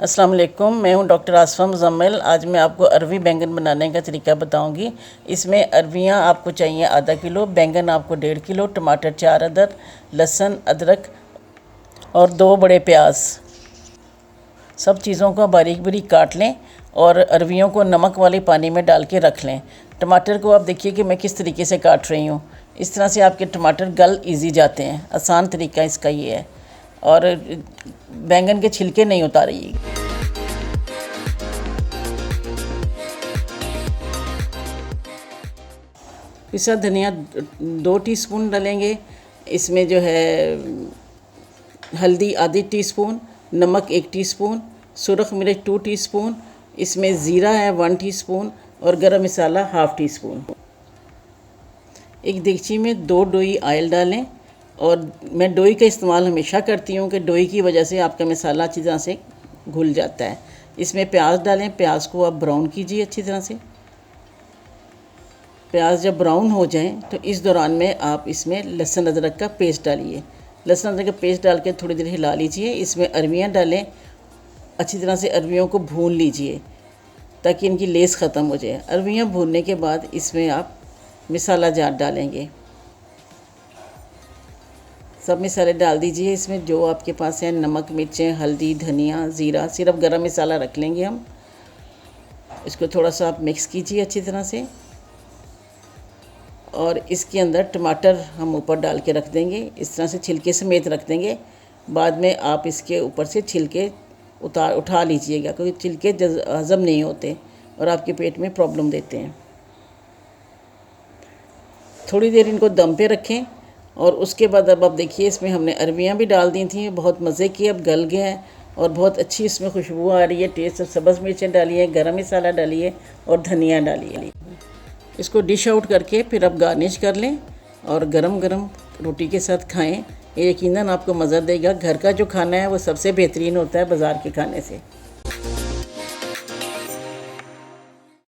अस्सलाम वालेकुम, मैं हूं डॉक्टर आसफ़ा मुज़म्मिल। आज मैं आपको अरवी बैंगन बनाने का तरीका बताऊंगी। इसमें अरवियां आपको चाहिए आधा किलो, बैंगन आपको 1.5 किलो, टमाटर 4 अदद, लहसुन, अदरक और 2 बड़े प्याज। सब चीज़ों को बारीक बारीक काट लें और अरवियों को नमक वाले पानी में डाल के रख लें। टमाटर को आप देखिए कि मैं किस तरीके से काट रही हूँ। इस तरह से आपके टमाटर गल ईज़ी जाते हैं। आसान तरीका इसका ये है। और बैंगन के छिलके नहीं उतारिए। पिसा धनिया 2 टीस्पून डालेंगे। इसमें जो है हल्दी आधी टीस्पून, नमक 1 टीस्पून, सुरख मिर्च 2 टीस्पून, इसमें ज़ीरा है 1 टीस्पून और गरम मसाला ½ टीस्पून। एक देगची में 2 डोई ऑयल डालें। और मैं डोई का इस्तेमाल हमेशा करती हूँ कि डोई की वजह से आपका मसाला अच्छी तरह से घुल जाता है। इसमें प्याज डालें। प्याज को आप ब्राउन कीजिए अच्छी तरह से। प्याज जब ब्राउन हो जाएं तो इस दौरान में आप इसमें लहसुन अदरक का पेस्ट डालिए। लहसुन अदरक का पेस्ट डाल के थोड़ी देर हिला लीजिए। इसमें अरवियाँ डालें। अच्छी तरह से अरवियों को भून लीजिए ताकि इनकी लेस ख़त्म हो जाए। अरवियाँ भूनने के बाद इसमें आप मसाला जार डालेंगे। सब मसाले डाल दीजिए। इसमें जो आपके पास है नमक, मिर्चें, हल्दी, धनिया, ज़ीरा, सिर्फ गरम मसाला रख लेंगे हम। इसको थोड़ा सा आप मिक्स कीजिए अच्छी तरह से। और इसके अंदर टमाटर हम ऊपर डाल के रख देंगे। इस तरह से छिलके समेत रख देंगे। बाद में आप इसके ऊपर से छिलके उठा लीजिएगा क्योंकि छिलके हज़म नहीं होते और आपके पेट में प्रॉब्लम देते हैं। थोड़ी देर इनको दम पे रखें। और उसके बाद अब आप देखिए इसमें हमने अरवियाँ भी डाल दी थी। बहुत मज़े की अब गल गया है और बहुत अच्छी इसमें खुशबू आ रही है। टेस्ट सब्ज़ मिर्चें डालिए, गरम मसाला डालिए और धनिया डालिए। इसको डिश आउट करके फिर आप गार्निश कर लें और गरम गरम रोटी के साथ खाएं। ये यकीनन आपको मज़ा देगा। घर का जो खाना है वो सबसे बेहतरीन होता है बाज़ार के खाने से।